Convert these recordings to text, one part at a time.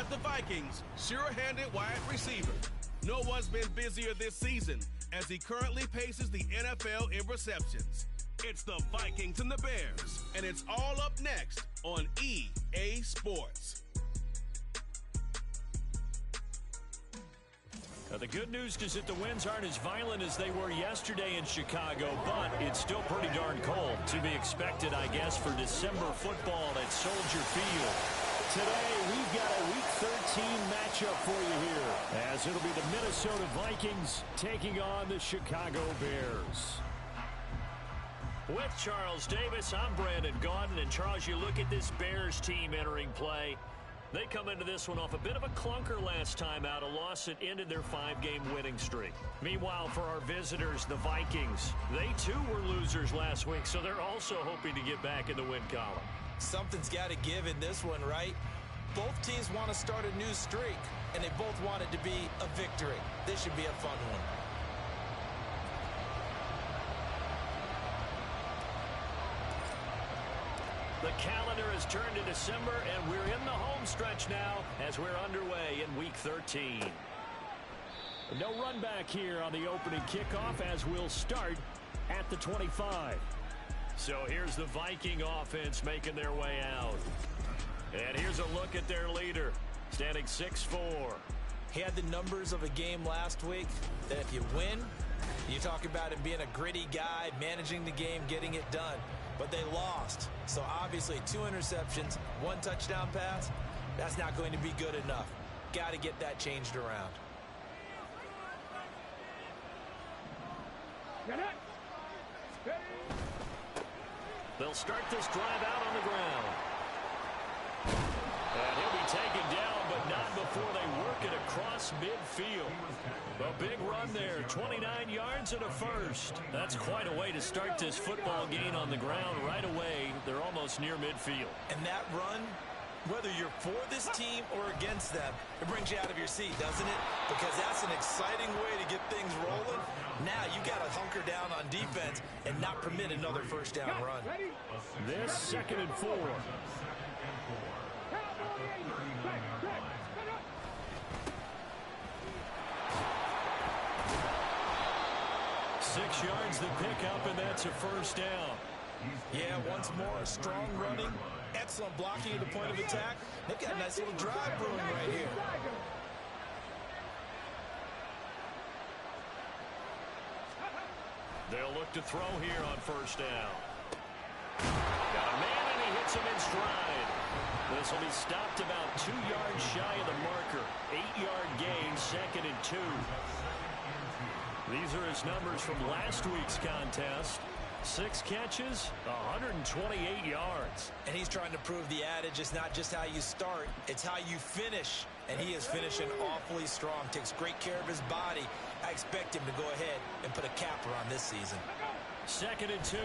got the Vikings' sure-handed wide receiver. No one's been busier this season as he currently paces the NFL in receptions. It's the Vikings and the Bears, and it's all up next on EA Sports. The good news is that the winds aren't as violent as they were yesterday in Chicago, but it's still pretty darn cold. To be expected, I guess, for December football at Soldier Field. Today, we've got a Week 13 matchup for you here, as it'll be the Minnesota Vikings taking on the Chicago Bears. With Charles Davis, I'm Brandon Gaudin. And Charles, you look at this Bears team entering play. They come into this one off a bit of a clunker last time out, a loss that ended their 5-game winning streak. Meanwhile, for our visitors, the Vikings, they too were losers last week, so they're also hoping to get back in the win column. Something's got to give in this one, right? Both teams want to start a new streak, and they both want it to be a victory. This should be a fun one. The calendar has turned to December, and we're in the home stretch now as we're underway in Week 13. No run back here on the opening kickoff as we'll start at the 25. So here's the Viking offense making their way out. And here's a look at their leader, standing 6'4". He had the numbers of a game last week that if you win, you talk about him being a gritty guy, managing the game, getting it done. But they lost. So obviously 2 interceptions, 1 touchdown pass, that's not going to be good enough. Got to get that changed around. They'll start this drive out on the ground. And he'll be taken down, but not before they work it across midfield. A big run there, 29 yards and a first. That's quite a way to start this football game on the ground right away. They're almost near midfield. And that run, whether you're for this team or against them, it brings you out of your seat, doesn't it? Because that's an exciting way to get things rolling. Now you got to hunker down on defense and not permit another first down run. This 2nd and 4. 6 yards the pickup, and that's a first down. Yeah, once more, strong running, excellent blocking at the point of attack. They've got a nice little drive brewing right here. They'll look to throw here on first down. Got a man, and he hits him in stride. This will be stopped about 2 yards shy of the marker. 8-yard gain, 2nd and 2. These are his numbers from last week's contest. 6 catches, 128 yards. And he's trying to prove the adage, it's not just how you start, it's how you finish. And he is finishing awfully strong, takes great care of his body. I expect him to go ahead and put a capper on this season. 2nd and 2.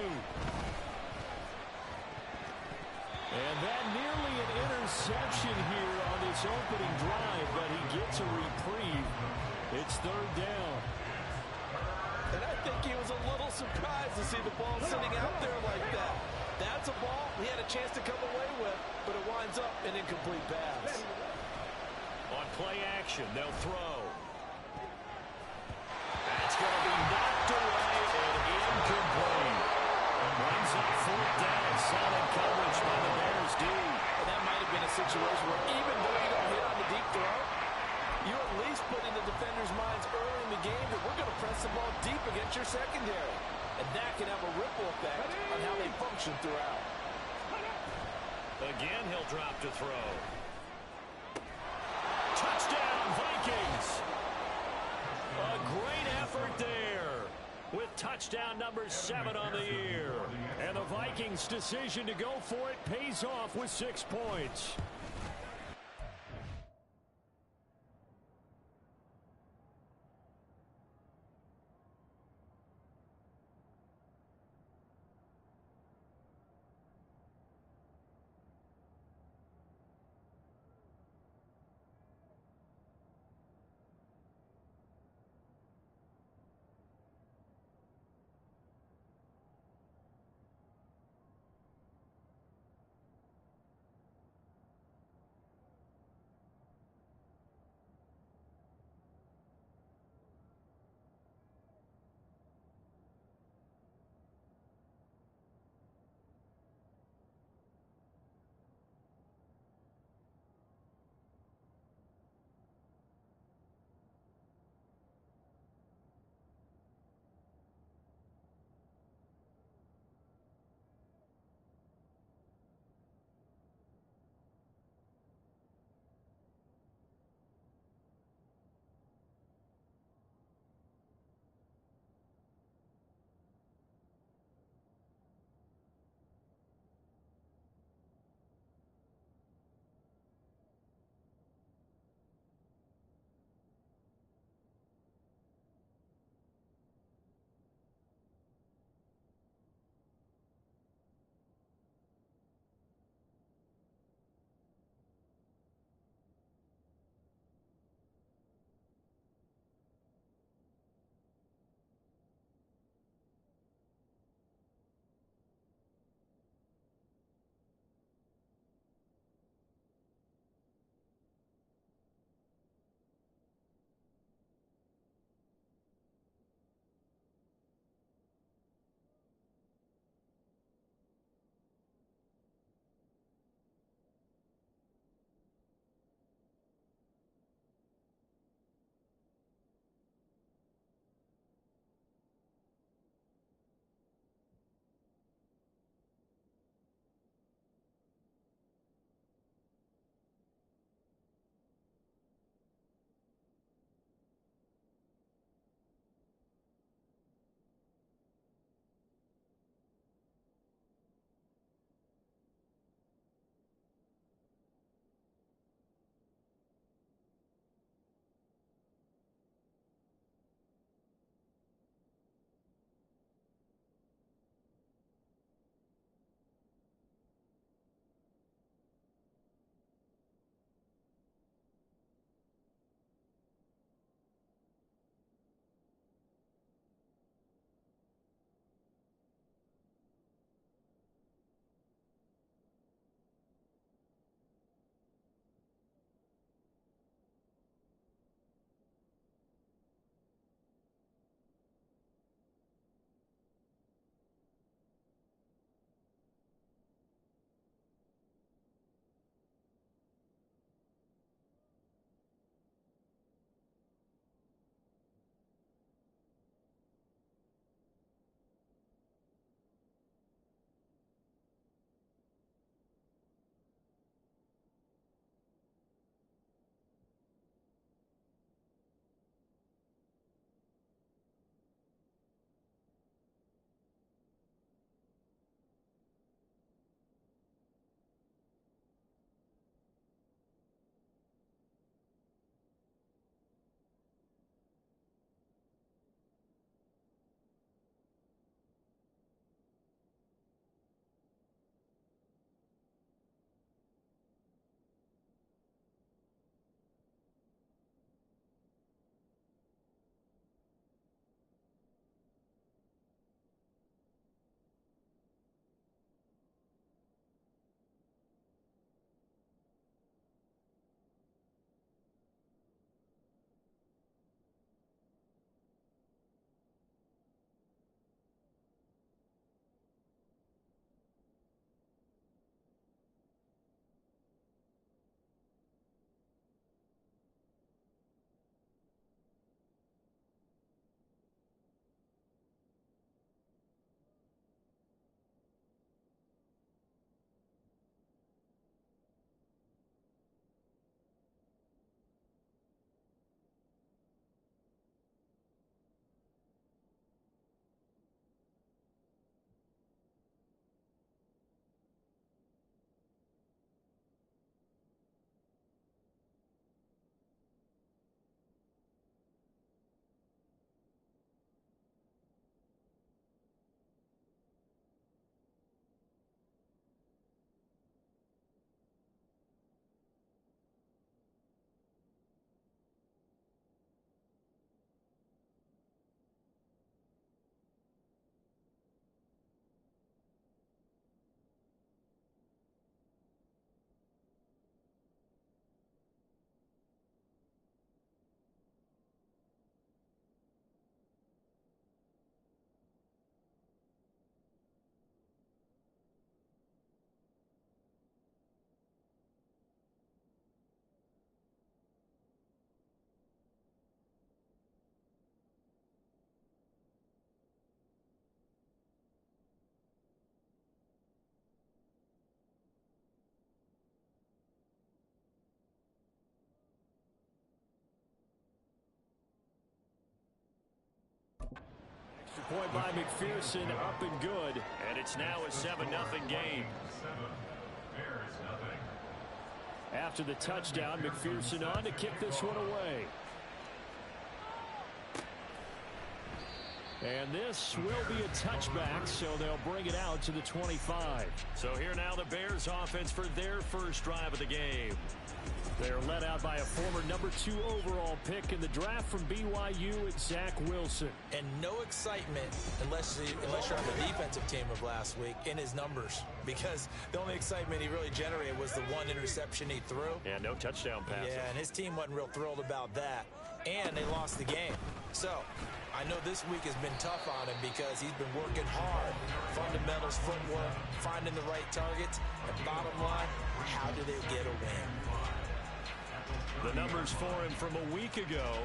And that nearly an interception here on this opening drive, but he gets a reprieve. It's 3rd down. And I think he was a little surprised to see the ball sitting out there like that. That's a ball he had a chance to come away with, but it winds up an incomplete pass. On play action, they'll throw. That's going to be knocked away and incomplete. Brings up 4th down, solid coverage by the Bears D. And that might have been a situation where even though you don't hit on the deep throw, you at least put in the defenders' minds early in the game that we're going to press the ball deep against your secondary. And that can have a ripple effect on how they function throughout. Again, he'll drop to throw. Touchdown, Vikings! A great effort there with touchdown number 7 on the year. And the Vikings' decision to go for it pays off with 6 points. point by McPherson, up and good. And it's now a 7-0 game. After the touchdown, McPherson on to kick this one away. And this will be a touchback, so they'll bring it out to the 25. So here now the Bears offense for their first drive of the game. They're led out by a former #2 overall pick in the draft from BYU, it's Zach Wilson. And no excitement unless you're on the defensive team of last week in his numbers, because the only excitement he really generated was the one interception he threw. And no touchdown passes. Yeah, and his team wasn't real thrilled about that. And they lost the game. So I know this week has been tough on him because he's been working hard. Fundamentals, footwork, finding the right targets. And bottom line, how do they get a win? The numbers for him from a week ago: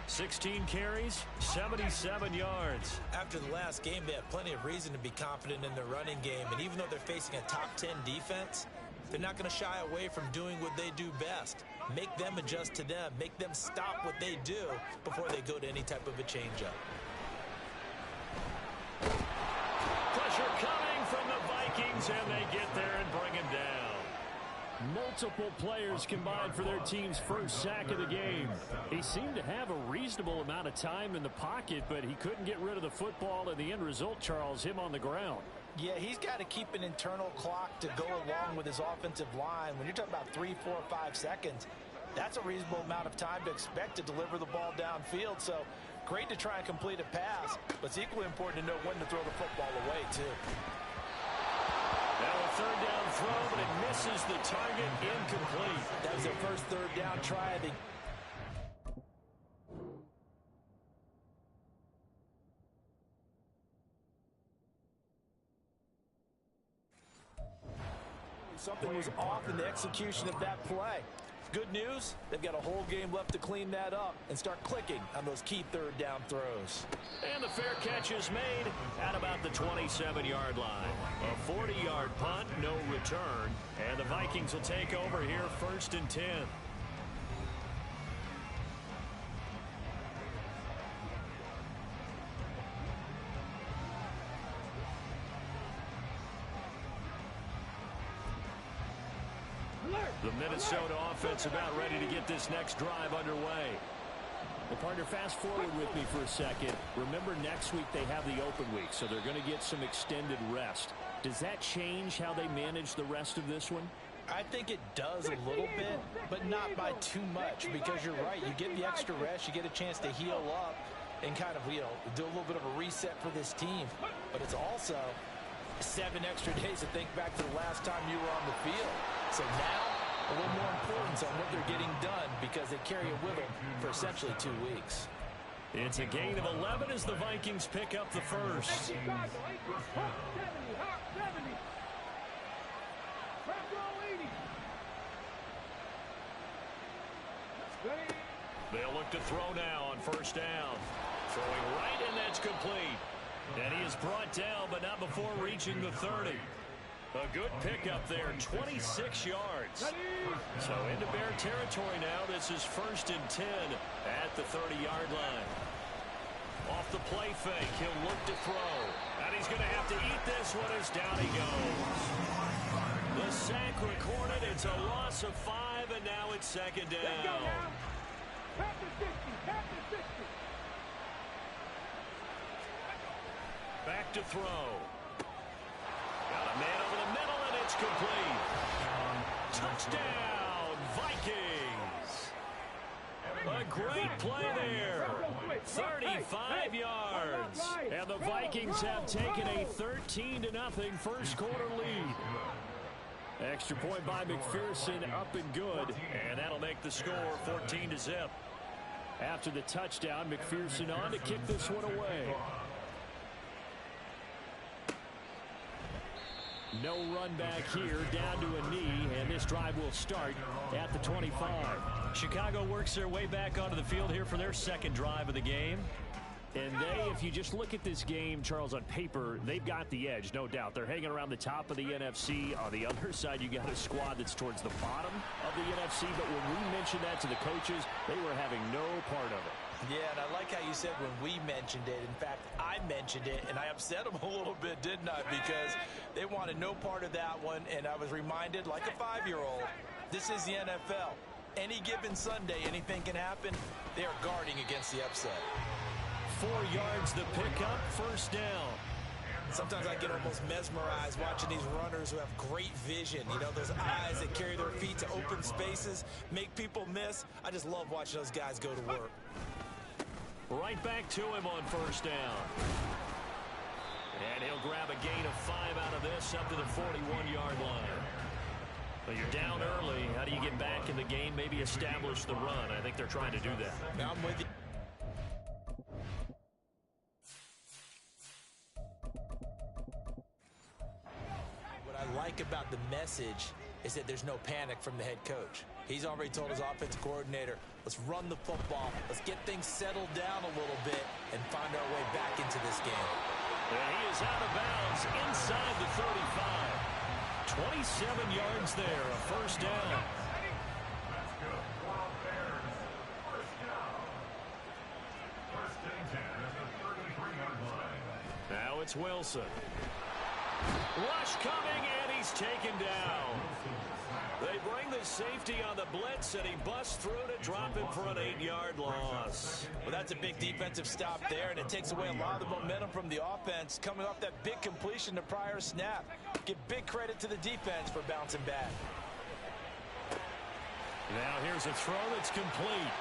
16 carries, 77 yards. After the last game, they have plenty of reason to be confident in their running game. And even though they're facing a top 10 defense, they're not going to shy away from doing what they do best. Make them adjust to them. Make them stop what they do before they go to any type of a changeup. Pressure coming from the Vikings, and they get there and bring him down. Multiple players combined for their team's first sack of the game. He seemed to have a reasonable amount of time in the pocket, but he couldn't get rid of the football, and the end result, Charles, him on the ground. Yeah, he's got to keep an internal clock to go along with his offensive line. When you're talking about 3, 4, 5 seconds, that's a reasonable amount of time to expect to deliver the ball downfield. So great to try and complete a pass, but it's equally important to know when to throw the football away, too. Now a third down throw, but it misses the target, incomplete. That was their first third down try. Something was off in the execution of that play. Good news, they've got a whole game left to clean that up and start clicking on those key third down throws. And the fair catch is made at about the 27-yard line. A 40-yard punt, no return, and the Vikings will take over here 1st and 10. The Minnesota offense about ready to get this next drive underway. Well, partner, fast forward with me for a second. Remember, next week they have the open week, so they're going to get some extended rest. Does that change how they manage the rest of this one? I think it does a little bit, but not by too much, because you're right. You get the extra rest, you get a chance to heal up and kind of, do a little bit of a reset for this team. But it's also 7 extra days to think back to the last time you were on the field. So now, a little more importance on what they're getting done because they carry it with them for essentially 2 weeks. It's a gain of 11 as the Vikings pick up the first. They'll look to throw now on 1st down. Throwing right, and that's complete. And he is brought down, but not before reaching the 30. A good pickup there, 26 yards. So into Bear territory now. This is 1st and 10 at the 30-yard line. Off the play fake, he'll look to throw. And he's going to have to eat this one as down he goes. The sack recorded. It's a loss of 5, and now it's 2nd down. Back to throw. Got a man over the middle, and it's complete. Touchdown, Vikings. A great play there. 35 yards. And the Vikings have taken a 13-0 first quarter lead. Extra point by McPherson, up and good. And that'll make the score 14-0. After the touchdown, McPherson on to kick this one away. No run back here, down to a knee, and this drive will start at the 25. Chicago works their way back onto the field here for their second drive of the game. And they, if you just look at this game, Charles, on paper, they've got the edge, no doubt. They're hanging around the top of the NFC. On the other side, you got a squad that's towards the bottom of the NFC. But when we mentioned that to the coaches, they were having no part of it. Yeah, and I like how you said when we mentioned it. In fact, I mentioned it, and I upset them a little bit, didn't I? Because they wanted no part of that one, and I was reminded, like a 5-year-old, this is the NFL. Any given Sunday, anything can happen. They are guarding against the upset. 4 yards the pickup, first down. Sometimes I get almost mesmerized watching these runners who have great vision. You know, those eyes that carry their feet to open spaces, make people miss. I just love watching those guys go to work. Right back to him on first down. And he'll grab a gain of 5 out of this up to the 41-yard line. Well, you're down early. How do you get back in the game? Maybe establish the run. I think they're trying to do that. Now I'm with you. What I like about the message is that there's no panic from the head coach. He's already told his offensive coordinator, let's run the football, let's get things settled down a little bit and find our way back into this game. And he is out of bounds inside the 35. 27 yards there, a first down. Now it's Wilson. Rush coming, and he's taken down. They bring the safety on the blitz, and he busts through to drop him for an 8-yard loss. Well, that's a big defensive stop there, and it takes away a lot of the momentum from the offense coming off that big completion the prior snap. Give big credit to the defense for bouncing back. Now here's a throw that's complete,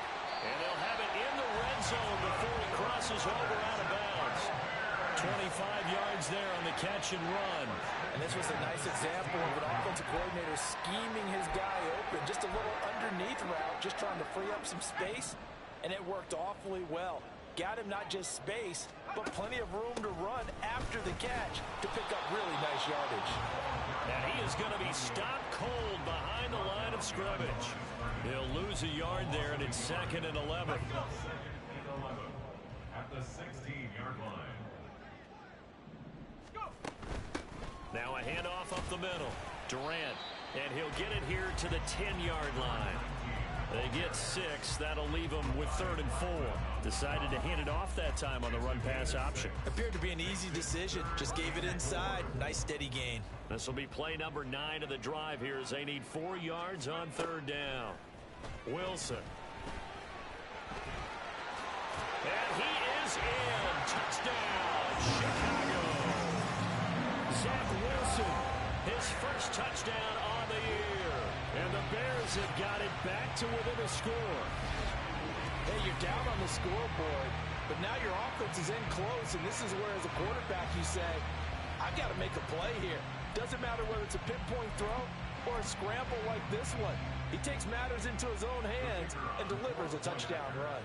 and they'll have it in the red zone before he crosses over out of bounds. 25 yards there on the catch and run. And this was a nice example of an offensive coordinator scheming his guy open. Just a little underneath route, just trying to free up some space, and it worked awfully well. Got him not just space, but plenty of room to run after the catch to pick up really nice yardage. And he is going to be stopped cold behind the line of scrimmage. He'll lose a yard there, and it's 2nd and 11. At the 16-yard line. Now a handoff up the middle. Durant, and he'll get it here to the 10-yard line. They get 6. That'll leave them with 3rd and 4. Decided to hand it off that time on the run-pass option. Appeared to be an easy decision. Just gave it inside. Nice steady gain. This will be play number 9 of the drive here as they need 4 yards on 3rd down. Wilson. And he is in. Touchdown, Chicago. Zach Wilson, his first touchdown on the year. And the Bears have got it back to within a score. Hey, you're down on the scoreboard, but now your offense is in close, and this is where, as a quarterback, you say, I've got to make a play here. Doesn't matter whether it's a pinpoint throw or a scramble like this one. He takes matters into his own hands and delivers a touchdown run.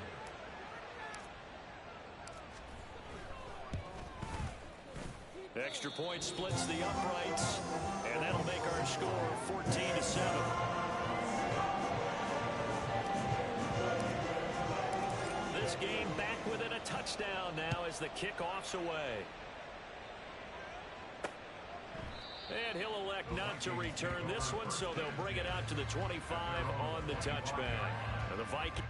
Extra point splits the uprights, and that'll make our score 14-7. This game back within a touchdown now as the kickoff's away. And he'll elect not to return this one, so they'll bring it out to the 25 on the touchback. And the Vikings.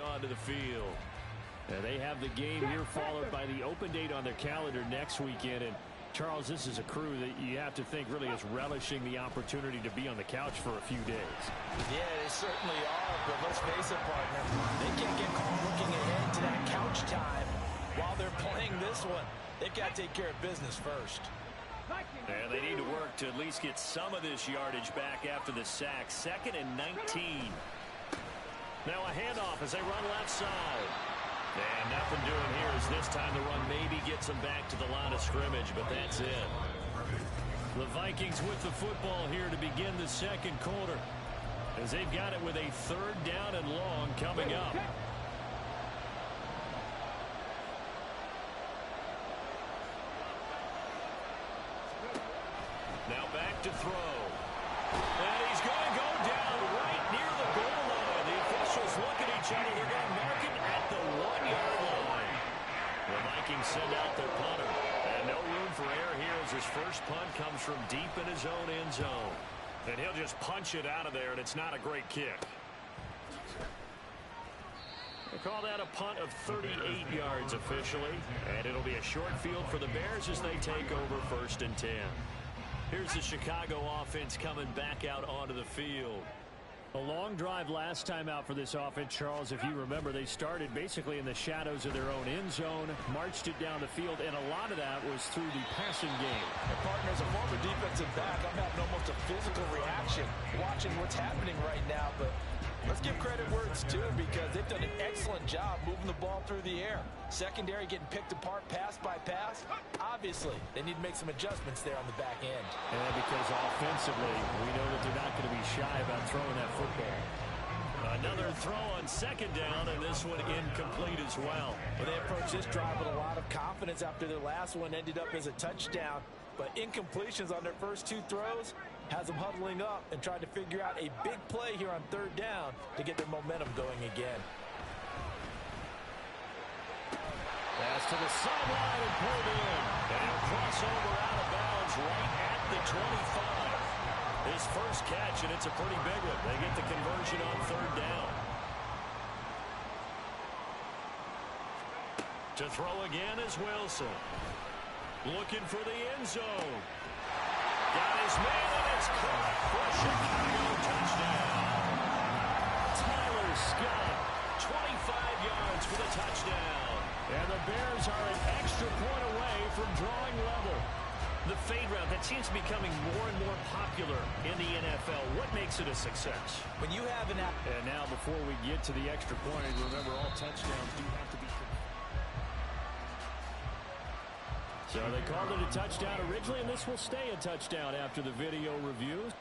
Onto the field. And they have the game here followed by the open date on their calendar next weekend. And Charles, this is a crew that you have to think really is relishing the opportunity to be on the couch for a few days. Yeah, they certainly are, but let's face it, partner, they can't get caught looking ahead to that couch time while they're playing this one. They've got to take care of business first. And they need to work to at least get some of this yardage back after the sack. 2nd and 19. Now a handoff as they run left side. And nothing doing here as this time the run maybe gets them back to the line of scrimmage, but that's it. The Vikings with the football here to begin the second quarter as they've got it with a 3rd down and long coming up. Now to throw. And he's going to go down right near the goal line. The officials look at each other. They're going to mark it at the 1-yard line. The Vikings send out their punter. And no room for error here as his first punt comes from deep in his own end zone. And he'll just punch it out of there, and it's not a great kick. They call that a punt of 38 yards officially. And it'll be a short field for the Bears as they take over 1st and 10. Here's the Chicago offense coming back out onto the field. A long drive last time out for this offense, Charles. If you remember, they started basically in the shadows of their own end zone, marched it down the field, and a lot of that was through the passing game. And partner, as a former defensive back, I'm having almost a physical reaction watching what's happening right now. But let's give credit where it's due, because they've done an excellent job moving the ball through the air. Secondary getting picked apart pass by pass. Obviously, they need to make some adjustments there on the back end. And because offensively, we know that they're not going to be shy about throwing that football. Another throw on 2nd down, and this one incomplete as well. Well, they approached this drive with a lot of confidence after their last one ended up as a touchdown. But incompletions on their first 2 throws has them huddling up and trying to figure out a big play here on 3rd down to get their momentum going again. Pass to the sideline and pulled in. And crossover out of bounds right at the 25. His first catch, and it's a pretty big one. They get the conversion on 3rd down. To throw again is Wilson. Looking for the end zone. Got his man, and it's caught for a Chicago touchdown. Tyler Scott, 25 yards for the touchdown. And the Bears are an extra point away from drawing level. The fade route, that seems to be becoming more and more popular in the NFL. What makes it a success? When you have an... And now before we get to the extra point, remember all touchdowns do have to be... So they called it a touchdown originally, and this will stay a touchdown after the video review.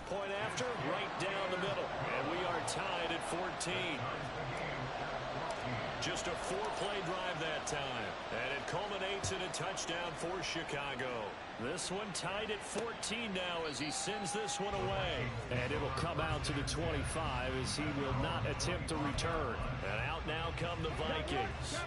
Point after, right down the middle. And we are tied at 14. Just a 4-play drive that time. And it culminates in a touchdown for Chicago. This one tied at 14 now as he sends this one away. And it'll come out to the 25 as he will not attempt to return. And out now come the Vikings.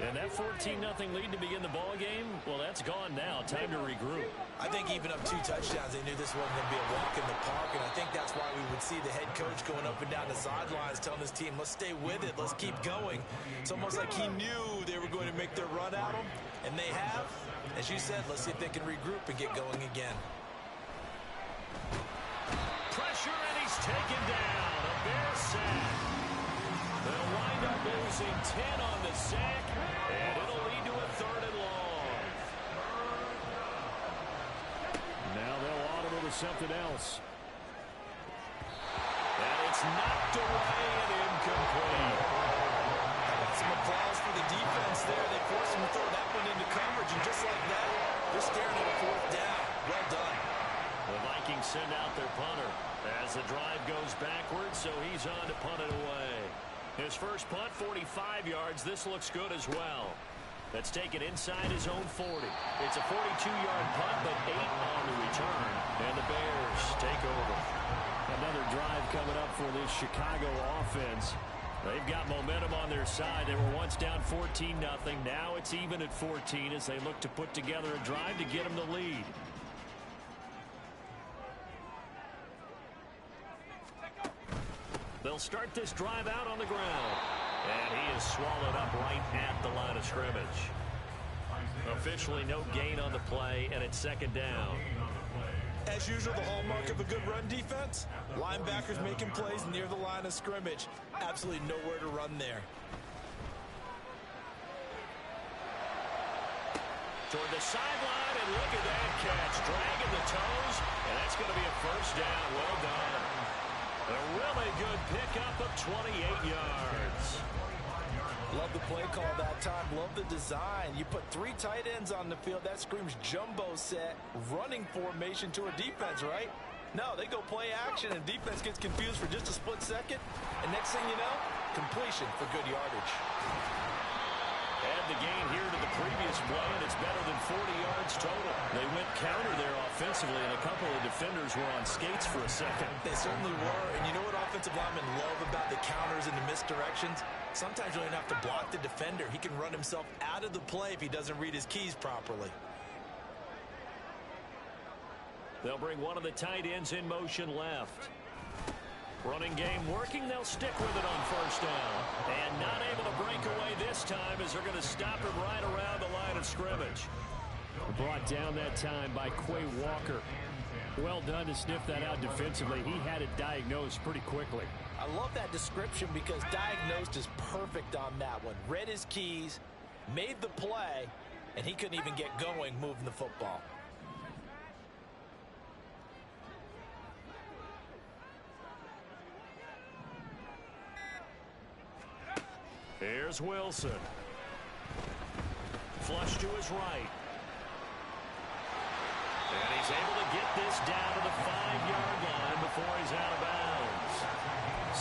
And that 14-0 lead to begin the ball game, well, that's gone now. Time to regroup. I think even up 2 touchdowns, they knew this wasn't going to be a walk in the park, and I think that's why we would see the head coach going up and down the sidelines telling his team, let's stay with it, let's keep going. It's almost like he knew they were going to make their run at him, and they have. As you said, let's see if they can regroup and get going again. Pressure, and he's taken down. A Bears sack. They'll wind up losing 10 on the sack, and it'll lead to a 3rd and long. Now they'll audible to something else. And it's knocked away and incomplete. How about some applause for the defense there? They forced him to throw that one into coverage, and just like that, they're staring at a 4th down. Well done. The Vikings send out their punter as the drive goes backwards, so he's on to punt it away. His first punt, 45 yards. This looks good as well. That's taken inside his own 40. It's a 42-yard punt, but 8 on the return. And the Bears take over. Another drive coming up for this Chicago offense. They've got momentum on their side. They were once down 14-0. Now it's even at 14 as they look to put together a drive to get them the lead. They'll start this drive out on the ground. And he is swallowed up right at the line of scrimmage. Officially no gain on the play, and it's 2nd down. As usual, the hallmark of a good run defense, linebackers making plays near the line of scrimmage. Absolutely nowhere to run there. Toward the sideline, and look at that catch. Dragging the toes, and that's going to be a 1st down. Well done. A really good pickup of 28 yards. Love the play call that time. Love the design. You put 3 tight ends on the field. That screams jumbo set, running formation to a defense, right? No, they go play action, and defense gets confused for just a split second. And next thing you know, completion for good yardage. Add the gain here to the previous play, and it's better than 40 yards total. They went counter there offensively, and a couple of defenders were on skates for a second. They certainly were, and you know what offensive linemen love about the counters and the misdirections? Sometimes you don't even have to block the defender. He can run himself out of the play if he doesn't read his keys properly. They'll bring one of the tight ends in motion left. Running game working. They'll stick with it on first down. And not able to break away this time as they're going to stop him right around the line of scrimmage. Brought down that time by Chi Walker. Well done to sniff that out defensively. He had it diagnosed pretty quickly. I love that description because diagnosed is perfect on that one. Read his keys, made the play, and he couldn't even get going moving the football. Here's Wilson. Flush to his right. And he's able to get this down to the 5-yard line before he's out of bounds.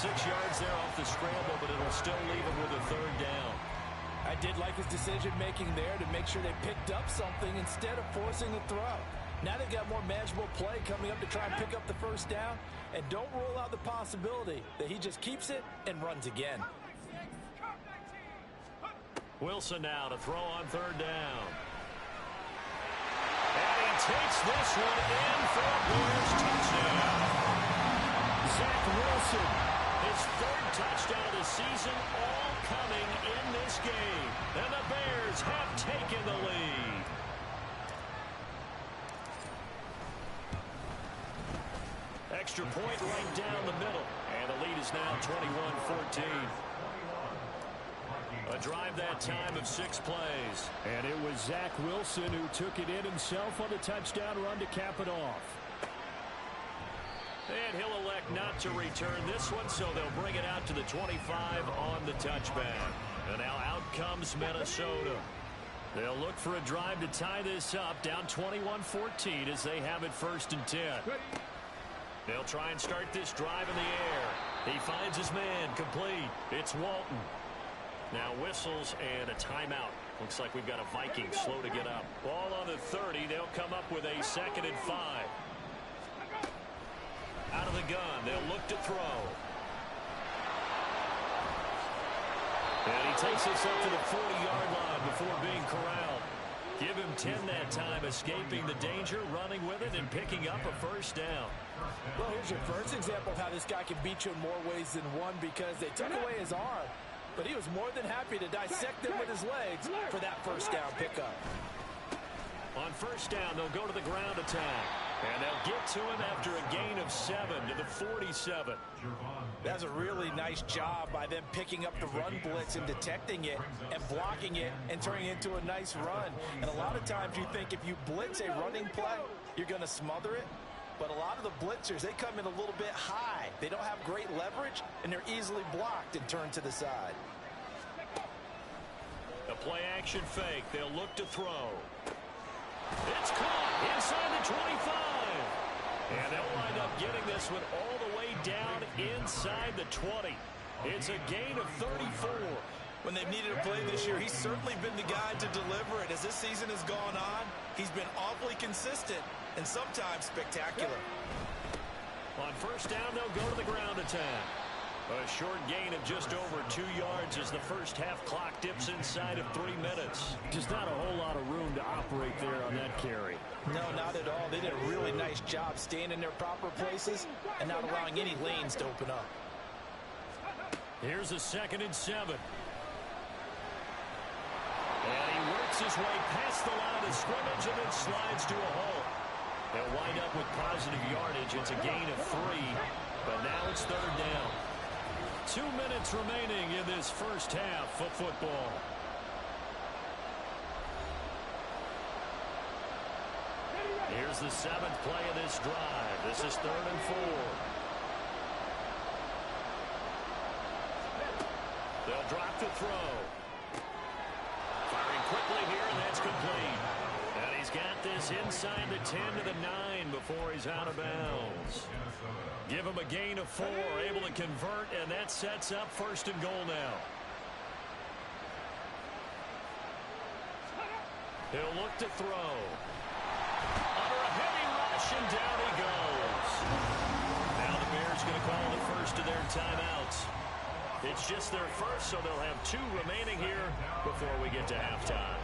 6 yards there off the scramble, but it'll still leave him with a 3rd down. I did like his decision-making there to make sure they picked up something instead of forcing the throw. Now they've got more manageable play coming up to try and pick up the first down. And don't rule out the possibility that he just keeps it and runs again. Wilson now to throw on 3rd down. And he takes this one in for a Bears touchdown. Zach Wilson, his 3rd touchdown of the season, all coming in this game. And the Bears have taken the lead. Extra point right down the middle. And the lead is now 21-14. A drive that time of 6 plays. And it was Zach Wilson who took it in himself on the touchdown run to cap it off. And he'll elect not to return this one, so they'll bring it out to the 25 on the touchback. And now out comes Minnesota. They'll look for a drive to tie this up, down 21-14 as they have it 1st and 10. They'll try and start this drive in the air. He finds his man, complete. It's Walton. Now whistles and a timeout. Looks like we've got a Viking slow to get up. Ball on the 30. They'll come up with a 2nd and 5. Out of the gun. They'll look to throw. And he takes this up to the 40-yard line before being corralled. Give him 10 that time, escaping the danger, running with it, and picking up a 1st down. Well, here's your first example of how this guy can beat you in more ways than one because they took away his arm. But he was more than happy to dissect them with his legs for that 1st down pickup. On 1st down, they'll go to the ground attack. And they'll get to him after a gain of 7 to the 47. That's a really nice job by them picking up the run blitz and detecting it and blocking it and turning it into a nice run. And a lot of times you think if you blitz a running play, you're going to smother it. But a lot of the blitzers, they come in a little bit high. They don't have great leverage, and they're easily blocked and turned to the side. A play-action fake. They'll look to throw. It's caught inside the 25. And they'll wind up getting this one all the way down inside the 20. It's a gain of 34. When they've needed a play this year, he's certainly been the guy to deliver it. As this season has gone on, he's been awfully consistent and sometimes spectacular. On 1st down, they'll go to the ground attack. A short gain of just over 2 yards as the 1st half clock dips inside of 3 minutes. Just not a whole lot of room to operate there on that carry. No, not at all. They did a really nice job staying in their proper places and not allowing any lanes to open up. Here's a 2nd and 7. And he works his way past the line of scrimmage and then slides to a halt. They'll wind up with positive yardage. It's a gain of 3, but now it's 3rd down. 2 minutes remaining in this 1st half of football. Here's the 7th play of this drive. This is 3rd and 4. They'll drop to throw. Firing quickly here, and that's complete. And he's got this inside the 10 to the 9 before he's out of bounds. Give him a gain of 4, able to convert, and that sets up 1st and goal now. He'll look to throw. Under a heavy rush, and down he goes. Now the Bears going to call the first of their timeouts. It's just their first, so they'll have 2 remaining here before we get to halftime.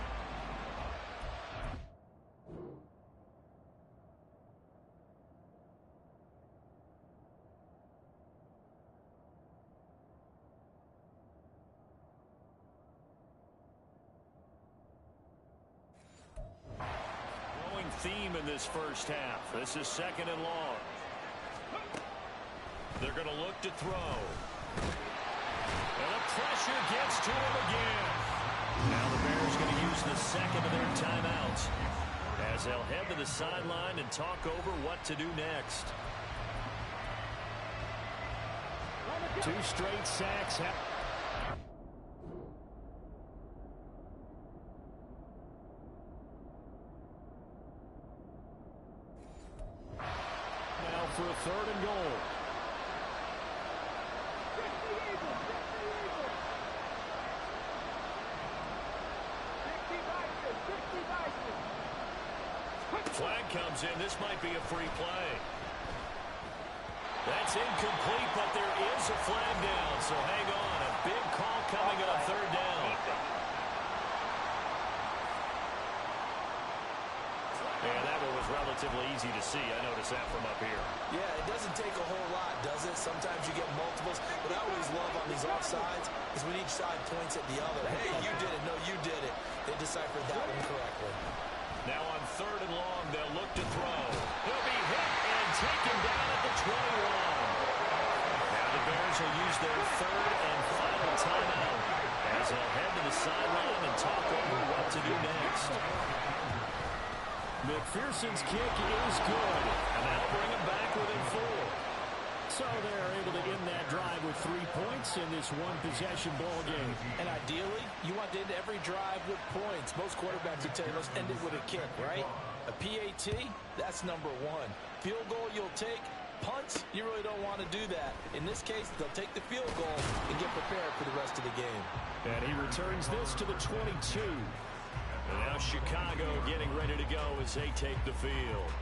Growing theme in this first half. This is 2nd and long. They're going to look to throw. And the pressure gets to him again. Now the Bears going to use the 2nd of their timeouts as they'll head to the sideline and talk over what to do next. 2 straight sacks. Now for a 3rd and goal. Flag comes in. This might be a free play. That's incomplete, but there is a flag down, so hang on. A big call coming on 3rd down. And that one was relatively easy to see. I noticed that from up here. Yeah, it doesn't take a whole lot, does it? Sometimes you get multiples. What I always love on these offsides is when each side points at the other. Hey, you did it. No, you did it. They deciphered that one correctly. Now on 3rd and long, they'll look to throw. He'll be hit and taken down at the 21. Now the Bears will use their 3rd and final timeout as they'll head to the sideline and talk over what to do next. McPherson's kick is good, and that'll bring him back within 4. So they're able to end that drive with 3 points in this one-possession ball game. And ideally, you want to end every drive with points. Most quarterbacks will tell you, let's end it with a kick, right? A PAT, that's number 1. Field goal, you'll take. Punts, you really don't want to do that. In this case, they'll take the field goal and get prepared for the rest of the game. And he returns this to the 22. And now Chicago getting ready to go as they take the field.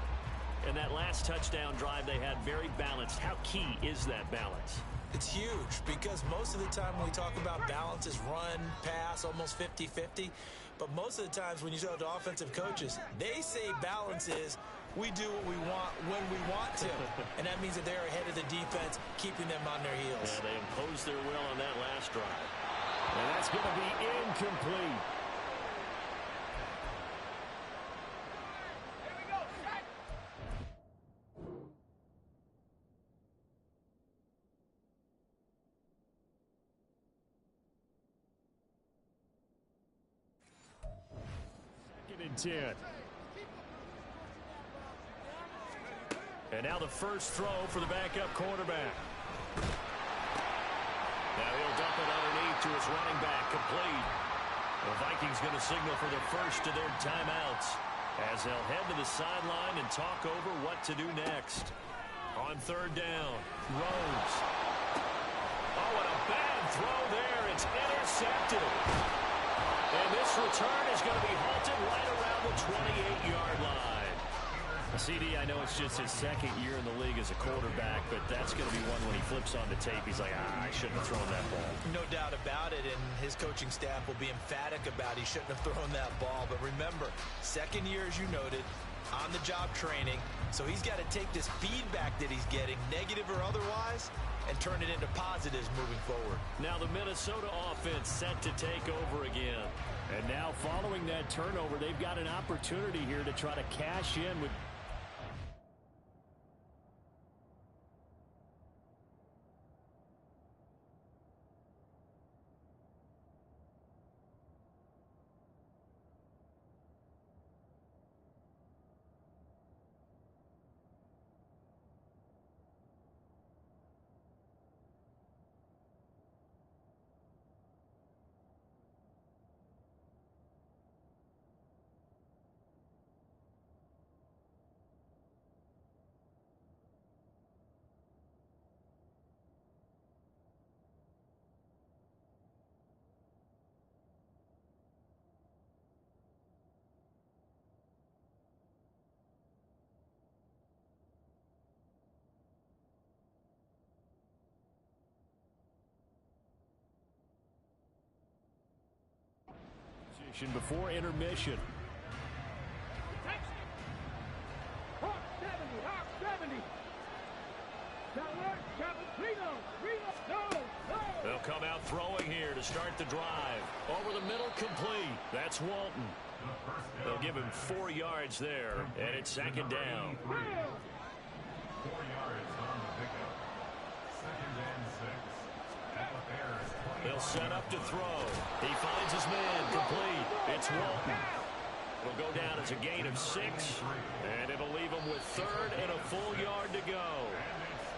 And that last touchdown drive they had very balanced. How key is that balance? It's huge because most of the time when we talk about balance is run, pass, almost 50-50. But most of the times when you talk to offensive coaches, they say balance is we do what we want when we want to. And that means that they're ahead of the defense, keeping them on their heels. Yeah, they imposed their will on that last drive. And that's going to be incomplete. And 10. And now the first throw for the backup quarterback. Now he'll dump it underneath to his running back, complete. The Vikings going to signal for the first of their timeouts as they'll head to the sideline and talk over what to do next. On 3rd down, Rhodes. Oh, what a bad throw there. It's intercepted. And this return is going to be halted right around the 28-yard line. CD, I know it's just his 2nd year in the league as a quarterback, but that's going to be one when he flips on the tape, he's like, I shouldn't have thrown that ball. No doubt about it, and his coaching staff will be emphatic about he shouldn't have thrown that ball. But remember, 2nd year, as you noted, on-the-job training, so he's got to take this feedback that he's getting, negative or otherwise, and turn it into positives moving forward. Now the Minnesota offense set to take over again. And now following that turnover, they've got an opportunity here to try to cash in with action before intermission. They'll come out throwing here to start the drive. Over the middle, complete. That's Walton. They'll give him 4 yards there, and it's second down. 4 yards on the pickup. Second and 6. At the Bears. They'll set up to throw. He finds his man, complete. It's Walton. It'll go down as a gain of 6, and it'll leave him with 3rd and a full yard to go.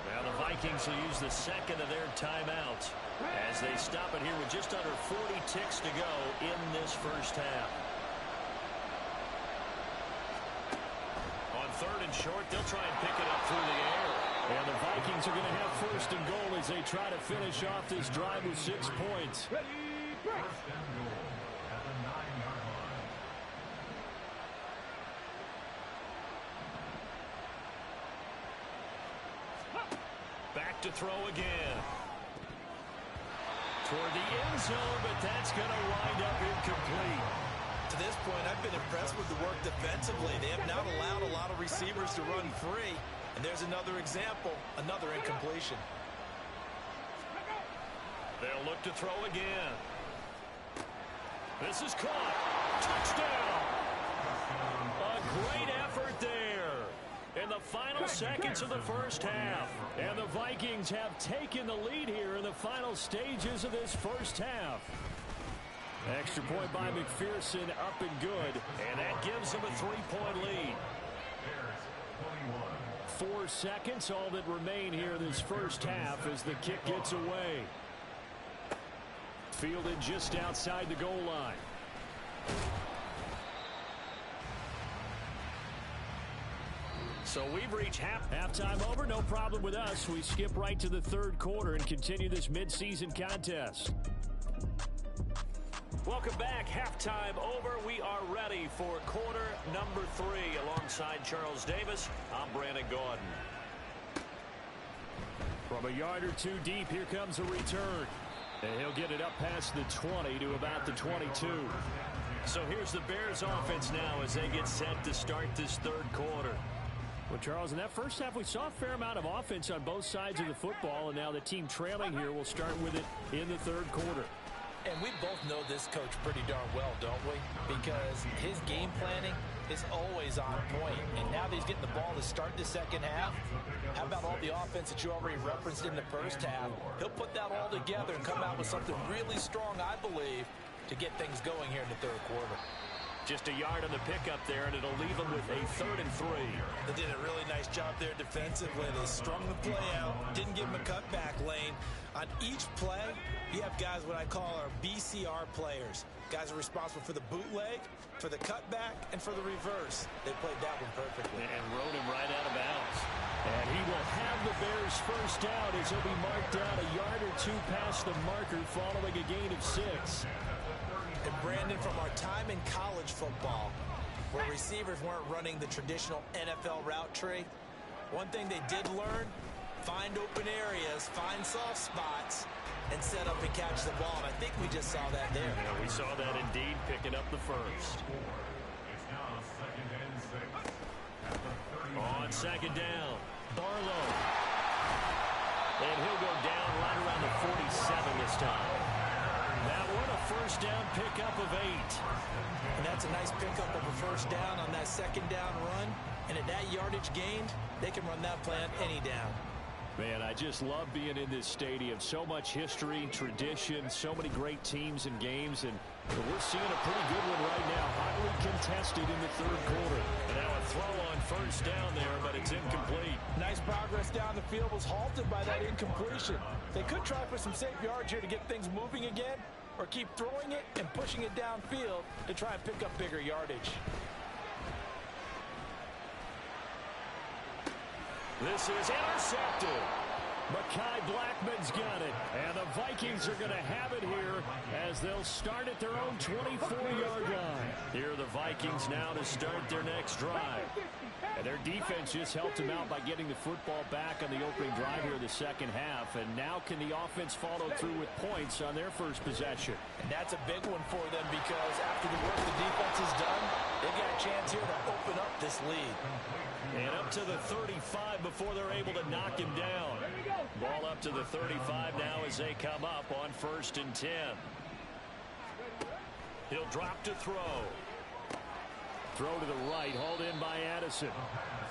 Now the Vikings will use the second of their timeouts as they stop it here with just under 40 ticks to go in this first half. On 3rd and short, they'll try and pick it up through the air. And the Vikings are going to have 1st and goal as they try to finish off this drive with 6 points. First and goal at the 9-yard line. Back to throw again. Toward the end zone, but that's going to wind up incomplete. To this point, I've been impressed with the work defensively. They have not allowed a lot of receivers to run free. And there's another example, another incompletion. They'll look to throw again. This is caught. Touchdown! A great effort there in the final seconds of the first half. And the Vikings have taken the lead here in the final stages of this first half. Extra point by McPherson, up and good. And that gives them a 3-point lead. Bears 21. 4 seconds, all that remain here in this first half as the kick gets away. Fielded just outside the goal line. So we've reached halftime over. No problem with us. We skip right to the 3rd quarter and continue this midseason contest. Welcome back. Halftime over. We are ready for quarter number 3 alongside Charles Davis. I'm Brandon Gordon. From a yard or 2 deep, here comes a return. And he'll get it up past the 20 to about the 22. So here's the Bears offense now as they get set to start this 3rd quarter. Well, Charles, in that first half, we saw a fair amount of offense on both sides of the football, and now the team trailing here will start with it in the 3rd quarter. And we both know this coach pretty darn well, don't we? Because his game planning is always on point. And now that he's getting the ball to start the second half, how about all the offense that you already referenced in the first half? He'll put that all together and come out with something really strong, I believe, to get things going here in the 3rd quarter. Just a yard on the pickup there, and it'll leave them with a 3rd and 3. They did a really nice job there defensively. They strung the play out, didn't give him a cutback lane. On each play, you have guys what I call our BCR players. Guys are responsible for the bootleg, for the cutback, and for the reverse. They played that one perfectly. And rode him right out of bounds. And he will have the Bears first down as he'll be marked down a yard or 2 past the marker following a gain of 6. And Brandon, from our time in college football, where receivers weren't running the traditional NFL route tree, one thing they did learn, find open areas, find soft spots, and set up and catch the ball. And I think we just saw that there. Yeah, we saw that indeed, picking up the first. It's now 2nd and 6. At the 30. On 2nd down, Barlow. And he'll go down right around the 47 this time. That one, a first down pickup of 8. And that's a nice pickup of a first down on that 2nd down run. And at that yardage gained, they can run that play on any down. Man, I just love being in this stadium. So much history, tradition, so many great teams and games, and we're seeing a pretty good one right now. Hotly contested in the 3rd quarter. And now a throw on first down there, but it's incomplete. Nice progress down the field was halted by that incompletion. They could try for some safe yards here to get things moving again, or keep throwing it and pushing it downfield to try and pick up bigger yardage. This is intercepted. Mekhi Blackman's got it. And the Vikings are going to have it here as they'll start at their own 24-yard line. Here are the Vikings now to start their next drive. And their defense just helped them out by getting the football back on the opening drive here in the second half. And now can the offense follow through with points on their first possession? And that's a big one for them because after the work the defense has done, they've got a chance here to open up this lead. And up to the 35 before they're able to knock him down. Ball up to the 35 now as they come up on 1st and 10. He'll drop to throw. Throw to the right, hauled in by Addison.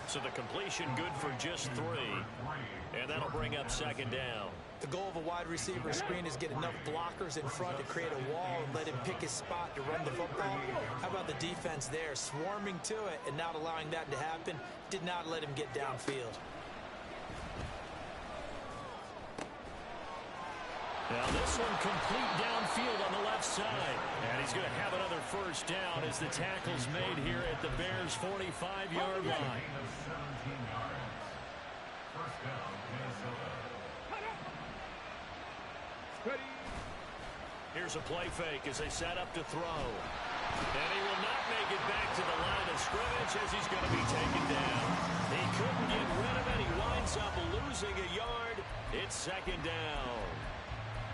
So the completion good for just 3. And that'll bring up 2nd down. The goal of a wide receiver screen is get enough blockers in front to create a wall and let him pick his spot to run the football. How about the defense there, swarming to it and not allowing that to happen? Did not let him get downfield. Now this one complete downfield on the left side. And he's going to have another first down as the tackle's made here at the Bears' 45-yard line. First down, Minnesota. Here's a play fake as they set up to throw. And he will not make it back to the line of scrimmage as he's going to be taken down. He couldn't get rid of it. He winds up losing a yard. It's 2nd down.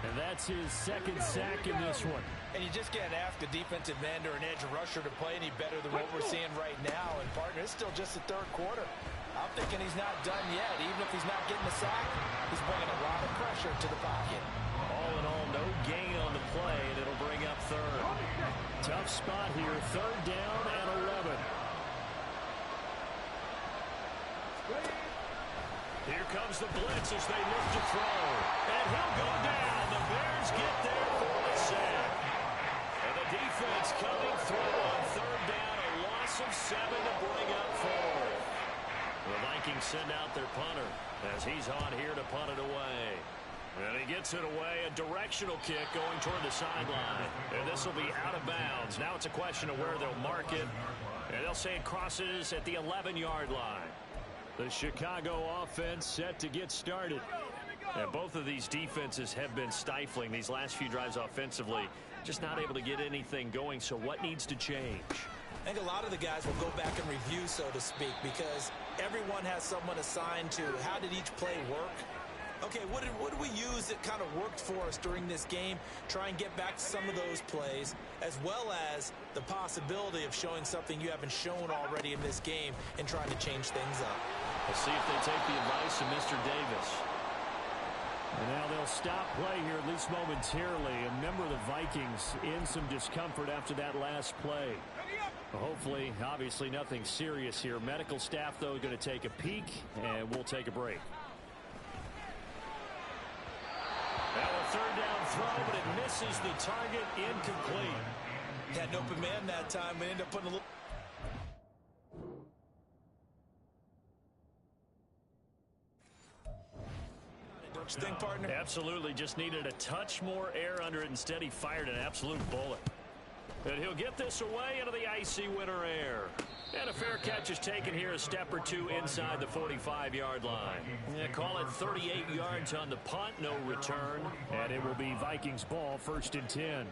And that's his 2nd sack in this one. And you just can't ask a defensive end or an edge rusher to play any better than what we're seeing right now. And, partner, it's still just the 3rd quarter. I'm thinking he's not done yet. Even if he's not getting a sack, he's bringing a lot of pressure to the pocket. All in all, no gain on the play, and it'll bring up 3rd. Tough spot here, 3rd down and 11. Here comes the blitz as they look to throw. And he'll go down. The Bears get there for the sack. And the defense coming through on 3rd down. A loss of 7 to bring up 4th. The Vikings send out their punter as he's on here to punt it away. And he gets it away, a directional kick going toward the sideline. And this will be out of bounds. Now it's a question of where they'll mark it. And they'll say it crosses at the 11-yard line. The Chicago offense set to get started. And both of these defenses have been stifling these last few drives offensively. Just not able to get anything going. So what needs to change? I think a lot of the guys will go back and review, so to speak, because everyone has someone assigned to how did each play work. Okay, what did we use that kind of worked for us during this game? Try and get back to some of those plays, as well as the possibility of showing something you haven't shown already in this game and trying to change things up. We'll see if they take the advice of Mr. Davis. And now they'll stop play here, at least momentarily. A member of the Vikings in some discomfort after that last play. Hopefully, obviously, nothing serious here. Medical staff, though, going to take a peek, and we'll take a break. Now a 3rd down throw, but it misses the target, incomplete. Had an open man that time. We ended up putting a little... Don't you think, partner? Absolutely. Just needed a touch more air under it. Instead, he fired an absolute bullet. And he'll get this away into the icy winter air. And a fair catch is taken here, a step or two inside the 45-yard line. Yeah, call it 38 yards on the punt, no return. And it will be Vikings ball, 1st and 10.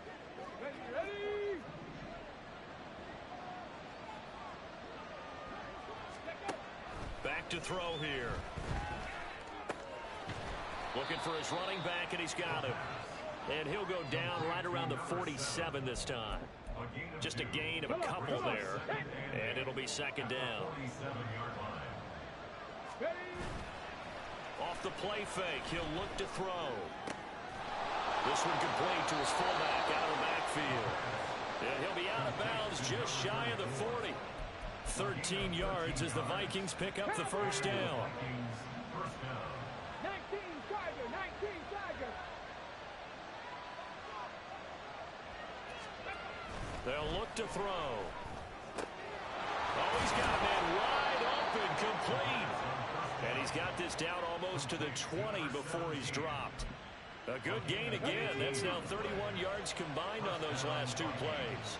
Back to throw here. Looking for his running back, and he's got him. And he'll go down right around the 47 this time. Just a gain of a couple there. And it'll be 2nd down. Off the play fake, he'll look to throw. This one complete to his fullback out of the backfield. And he'll be out of bounds just shy of the 40. 13 yards as the Vikings pick up the first down. They'll look to throw. Oh, he's got a man wide open, complete. And he's got this down almost to the 20 before he's dropped. A good gain again. That's now 31 yards combined on those last 2 plays.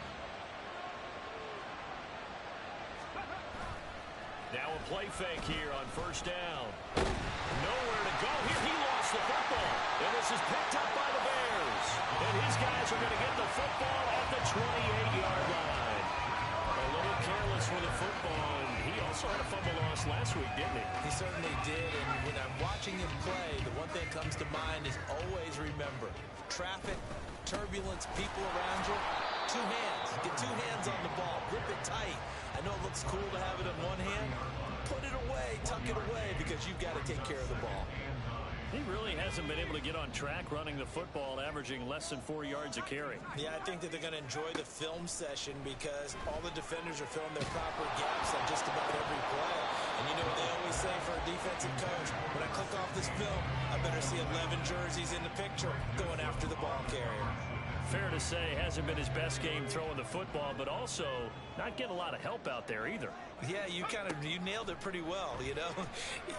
Now a play fake here on first down. Nowhere to go here. He lost the football. And this is picked up by the Bears. And his guys are going to get the football at the 28-yard line. A little careless with the football. And he also had a fumble loss last week, didn't he? He certainly did. And when I'm watching him play, the one thing that comes to mind is always remember, traffic, turbulence, people around you, two hands. Get two hands on the ball. Grip it tight. I know it looks cool to have it in one hand. Put it away, tuck it away, because you've got to take care of the ball. He really hasn't been able to get on track running the football, averaging less than 4 yards a carry. Yeah, I think that they're going to enjoy the film session because all the defenders are filling their proper gaps on just about every play. And you know what they always say for a defensive coach? When I click off this film, I better see 11 jerseys in the picture going after the ball carrier. Fair to say, hasn't been his best game throwing the football, but also not getting a lot of help out there either. Yeah, you nailed it pretty well, you know.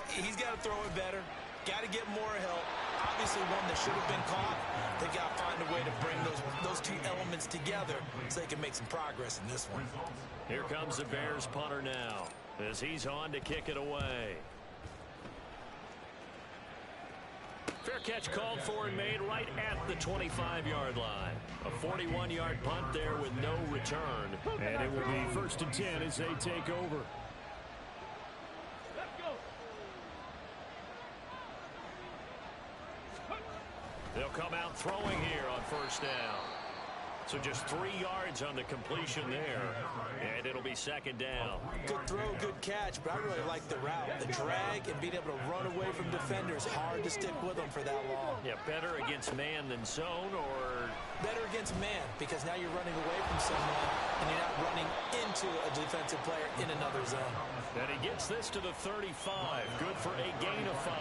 He's got to throw it better. Got to get more help. Obviously one that should have been caught. They got to find a way to bring those two elements together so they can make some progress in this one. Here comes the Bears punter now as he's on to kick it away. Fair catch called for and made right at the 25-yard line. A 41-yard punt there with no return. And it will be 1st and 10 as they take over. They'll come out throwing here on first down. So just 3 yards on the completion there. And it'll be 2nd down. Good throw, good catch, but I really like the route. The drag and being able to run away from defenders. Hard to stick with them for that long. Yeah, better against man than zone, or better against man, because now you're running away from someone and you're not running into a defensive player in another zone. And he gets this to the 35. Good for a gain of 5.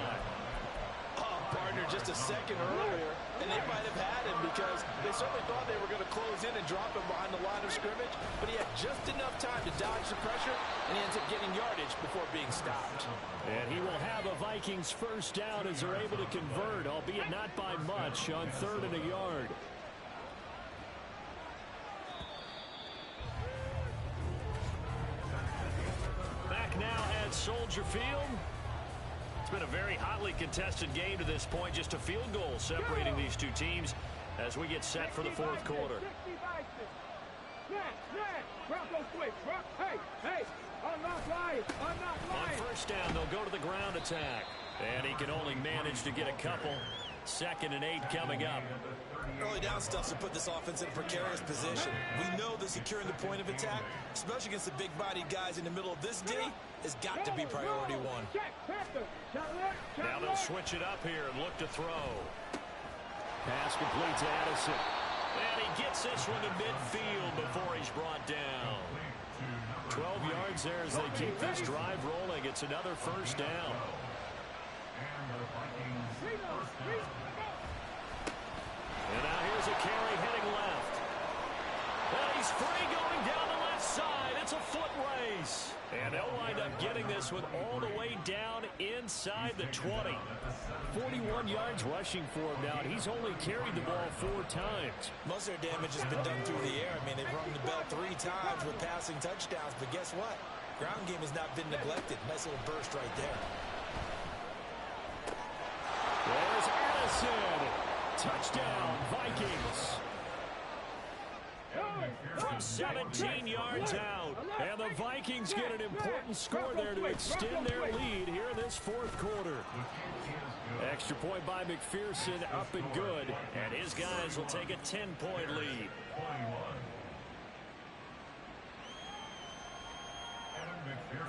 Partner just a second earlier, and they might have had him because they certainly thought they were going to close in and drop him behind the line of scrimmage, but he had just enough time to dodge the pressure, and he ends up getting yardage before being stopped. And he will have a Vikings first down as they're able to convert, albeit not by much, on 3rd and a yard. Back now at Soldier Field. It's been a very hotly contested game to this point. Just a field goal separating these two teams as we get set for the 4th quarter. On first down, they'll go to the ground attack. And he can only manage to get a couple. 2nd and 8 coming up. Early down stuff to put this offense in a precarious position. We know that securing the point of attack, especially against the big-bodied guys in the middle of this D, has got to be priority 1. Now they'll switch it up here and look to throw. Pass complete to Addison. And he gets this one to midfield before he's brought down. 12 yards there as they keep this drive rolling. It's another first down. And now here's a carry heading left. And he's free going down the left side. It's a foot race. And they'll wind up getting this one all the way down inside the 20. 41 yards rushing for him now. He's only carried the ball 4 times. Most of their damage has been done through the air. I mean, they've rung the bell 3 times with passing touchdowns. But guess what? Ground game has not been neglected. Nice little burst right there. There's Addison. Touchdown, Vikings. From 17 yards out. And the Vikings get an important score there to extend their lead here in this 4th quarter. Extra point by McPherson, up and good. And his guys will take a 10-point lead.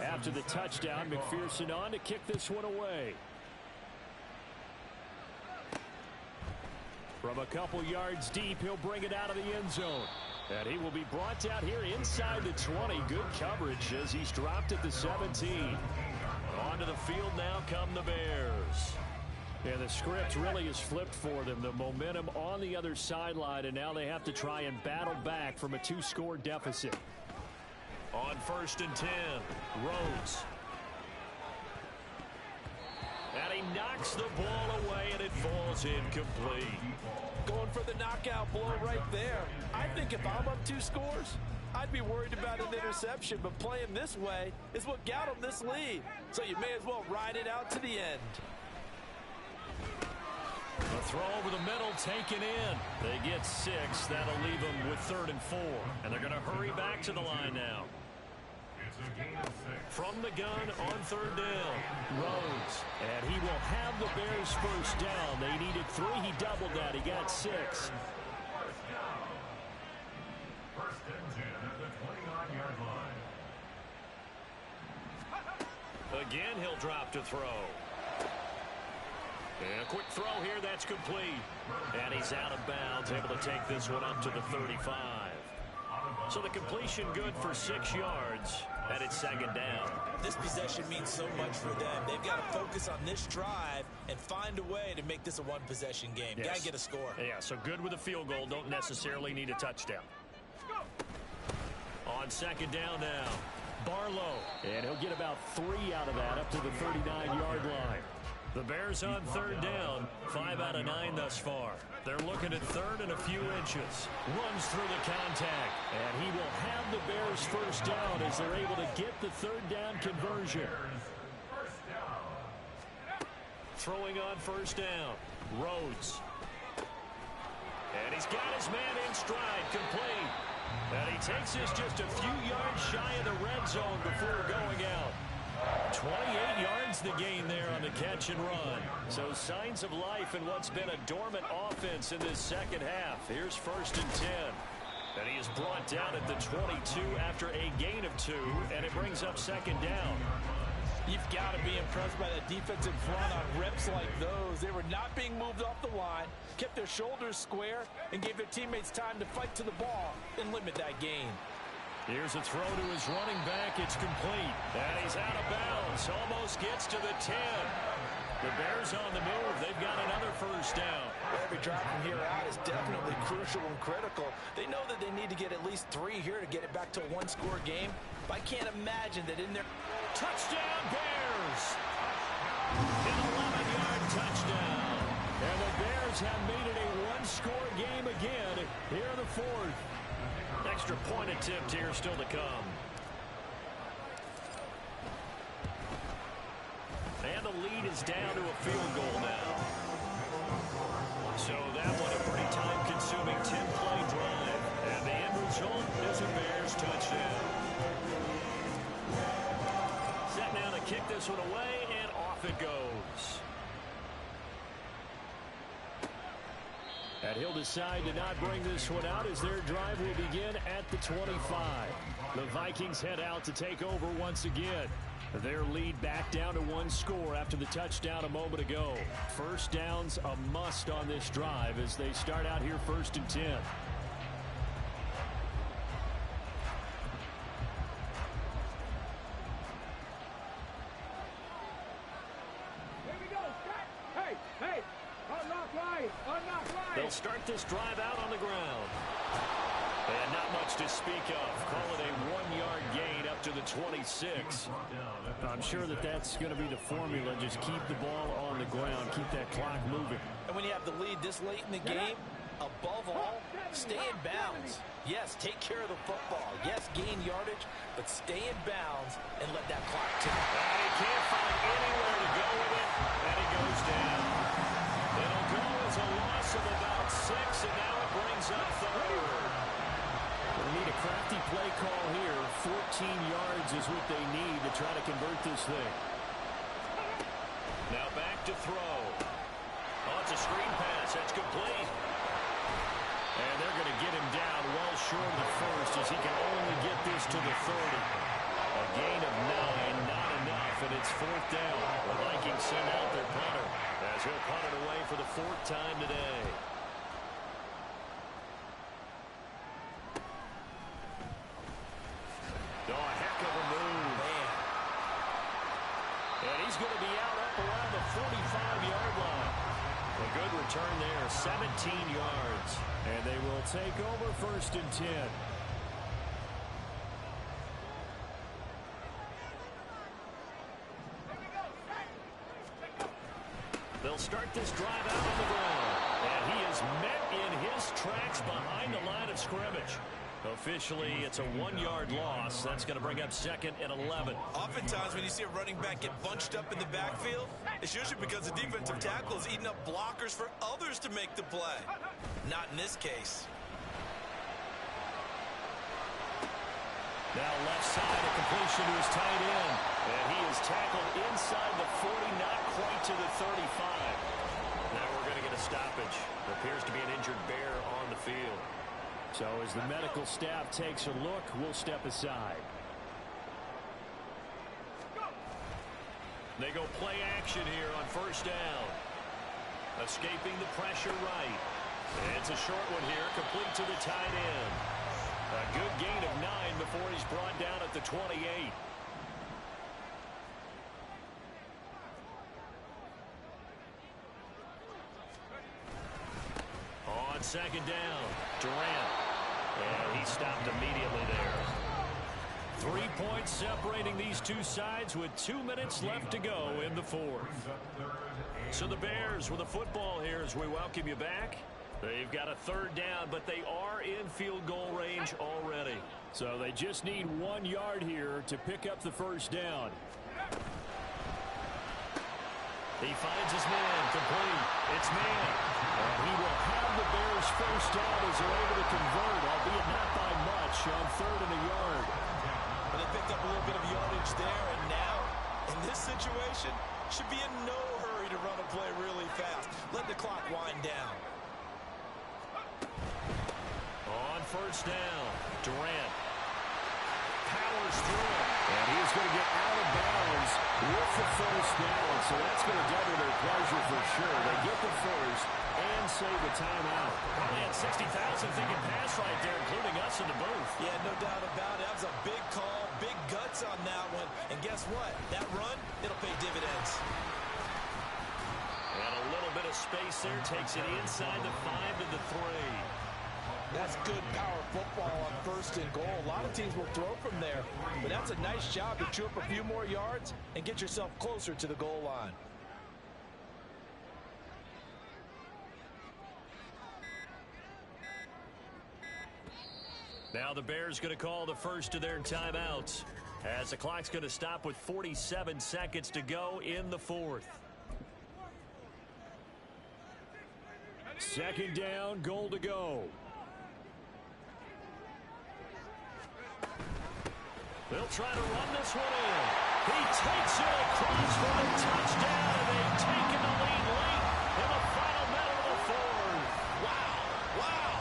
After the touchdown, McPherson on to kick this one away. From a couple yards deep, he'll bring it out of the end zone. And he will be brought out here inside the 20. Good coverage as he's dropped at the 17. Onto the field now come the Bears. And the script really is flipped for them. The momentum on the other sideline, and now they have to try and battle back from a 2-score deficit. On 1st and 10, Rhodes. And he knocks the ball away, and it falls incomplete. Going for the knockout blow right there. I think if I'm up 2 scores, I'd be worried about an interception, but playing this way is what got him this lead. So you may as well ride it out to the end. The throw over the middle taken in. They get 6. That'll leave them with 3rd and 4. And they're going to hurry back to the line now. It's a gain of 6. From the gun on 3rd down, Rhodes. And he will have the Bears first down. They needed 3. He doubled that. He got 6. First down. First and 10 at the 29-yard line. Again, he'll drop to throw. And a quick throw here, that's complete. And he's out of bounds, able to take this one up to the 35. So the completion good for 6 yards, and it's 2nd down. This possession means so much for them. They've got to focus on this drive and find a way to make this a one-possession game. Yes. Got to get a score. Yeah, so good with a field goal, don't necessarily need a touchdown. On 2nd down now, Barlow. And he'll get about 3 out of that up to the 39-yard line. The Bears on 3rd down, 5 out of 9 thus far. They're looking at 3rd and a few inches. Runs through the contact, and he will have the Bears first down as they're able to get the 3rd down conversion. Throwing on 1st down, Rhodes. And he's got his man in stride, complete. And he takes this just a few yards shy of the red zone before going out. 28 yards the gain there on the catch and run. So signs of life in what's been a dormant offense in this 2nd half. Here's 1st and 10. And he is brought down at the 22 after a gain of 2, and it brings up 2nd down. You've got to be impressed by the defensive front on reps like those. They were not being moved off the line, kept their shoulders square, and gave their teammates time to fight to the ball and limit that gain. Here's a throw to his running back. It's complete. And he's out of bounds. Almost gets to the 10. The Bears on the move. They've got another first down. Every drive from here out is definitely crucial and critical. They know that they need to get at least 3 here to get it back to a 1-score game. But I can't imagine that in their touchdown Bears. An 11-yard touchdown. And the Bears have made it a 1-score game again here in the 4th. Extra point attempt here still to come. And the lead is down to a field goal now. So that one a pretty time-consuming 10-play drive. And the end result is a Bears touchdown. Set now to kick this one away, and off it goes. And he'll decide to not bring this one out as their drive will begin at the 25. The Vikings head out to take over once again. Their lead back down to 1 score after the touchdown a moment ago. First down's a must on this drive as they start out here 1st and 10. They'll start this drive out on the ground. And not much to speak of. Call it a 1-yard gain up to the 26. I'm sure that that's going to be the formula. Just keep the ball on the ground. Keep that clock moving. And when you have the lead this late in the game, above all, stay in bounds. Yes, take care of the football. Yes, gain yardage, but stay in bounds and let that clock tick. And he can't find anywhere to go with it, and it goes down. It'll go as a loss of about 6, and now it brings up 3rd. They need a crafty play call here. 14 yards is what they need to try to convert this thing. Now back to throw. Oh, it's a screen pass. That's complete. And they're going to get him down well short of the first as he can only get this to the 30. A gain of 9, not enough, and it's 4th down. The Vikings send out their punter as he'll punt it away for the 4th time today. Oh, a heck of a move. Man. And he's going to be out up around the 45-yard line. A good return there, 17 yards. And they will take over 1st and 10. They'll start this drive out on the ground. And And he is met in his tracks behind the line of scrimmage. Officially, it's a 1-yard loss. That's going to bring up 2nd and 11. Oftentimes, when you see a running back get bunched up in the backfield, it's usually because the defensive tackle is eating up blockers for others to make the play. Not in this case. Now left side, a completion to his tight end. And he is tackled inside the 40, not quite to the 35. Now we're going to get a stoppage. There appears to be an injured Bear on the field. So as the medical staff takes a look, we'll step aside. They go play action here on first down. Escaping the pressure right. It's a short one here, complete to the tight end. A good gain of 9 before he's brought down at the 28. On second down, Durant. And he stopped immediately there. 3 points separating these two sides with 2 minutes left to go in the fourth. So the Bears with a football here as we welcome you back. They've got a third down, but they are in field goal range already. So they just need 1 yard here to pick up the first down. He finds his man, complete. It's man. And he will have the Bears first down as they're able to convert, albeit not by much, on 3rd and a yard. But they picked up a little bit of yardage there, and now, in this situation, should be in no hurry to run a play really fast. Let the clock wind down. On first down, Durant powers through it. And he is going to get out of bounds with the first down. So that's going to double their pleasure for sure. They get the first and save the timeout. Probably had 60,000 thinking pass right there, including us in the booth. Yeah, no doubt about it. That was a big call, big guts on that one. And guess what? That run, it'll pay dividends. And a little bit of space there takes it inside the 5 to the 3. That's good power football on 1st and goal. A lot of teams will throw from there, but that's a nice job to chew up a few more yards and get yourself closer to the goal line. Now the Bears going to call the first of their timeouts as the clock's going to stop with 47 seconds to go in the fourth. Second down, goal to go. They'll try to run this one in. He takes it across for a touchdown, and they've taken the lead late in the final minute of the fourth. Wow, wow.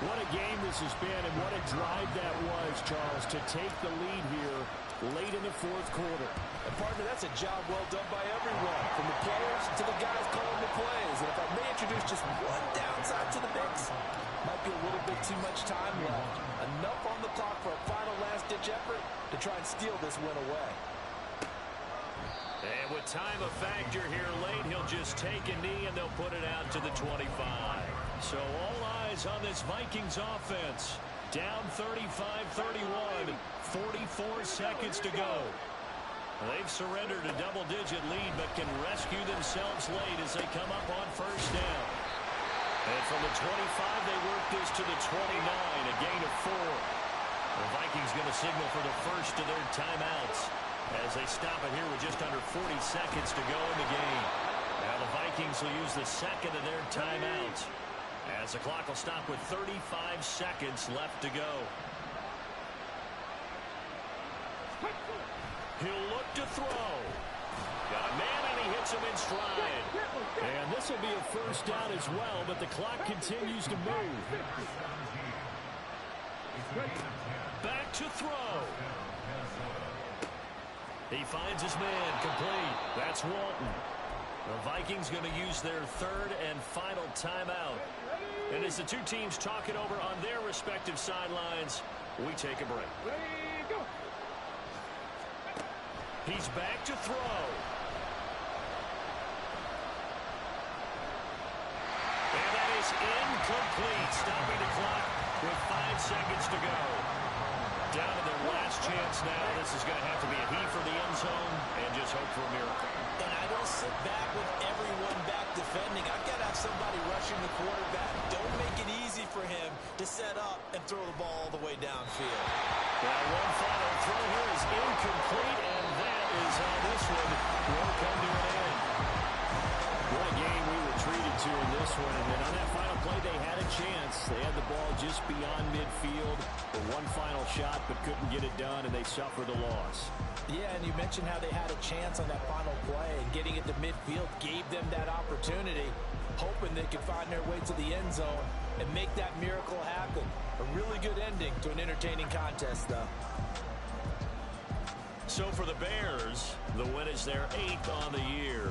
What a game this has been, and what a drive that was, Charles, to take the lead here late in the fourth quarter. And partner, that's a job well done by everyone, from the players to the guys calling the plays. And if I may introduce just one downside to the mix, might be a little bit too much time left. Enough on the clock for a final last-ditch effort to try and steal this win away. And with time a factor here late, he'll just take a knee and they'll put it out to the 25. So all eyes on this Vikings offense. Down 35-31, 44 seconds to go. They've surrendered a double-digit lead, but can rescue themselves late as they come up on first down. And from the 25, they work this to the 29, a gain of 4. The Vikings going to signal for the first of their timeouts as they stop it here with just under 40 seconds to go in the game. Now the Vikings will use the second of their timeouts as the clock will stop with 35 seconds left to go. He'll look to throw. Got a man, and he hits him in stride. And this will be a first down as well, but the clock continues to move. Back to throw. He finds his man, complete. That's Walton. The Vikings going to use their third and final timeout. And as the two teams talk it over on their respective sidelines, we take a break. He's back to throw. And that is incomplete, stopping the clock with 5 seconds to go. Down to their last chance now. This is going to have to be a heave for the end zone and just hope for a miracle. And I don't sit back with everyone back defending. I've got to have somebody rushing the quarterback. Don't make it easy for him to set up and throw the ball all the way downfield. Well, one final throw here is incomplete, and that is how this one will come to an end. What a game we were treated to in this one. And then on that final play, they had a chance. They had the ball just beyond midfield for one final shot, but couldn't get it done, and they suffered a loss. Yeah, and you mentioned how they had a chance on that final play, and getting it to midfield gave them that opportunity, hoping they could find their way to the end zone and make that miracle happen. A really good ending to an entertaining contest, though. So for the Bears, the win is their 8th on the year.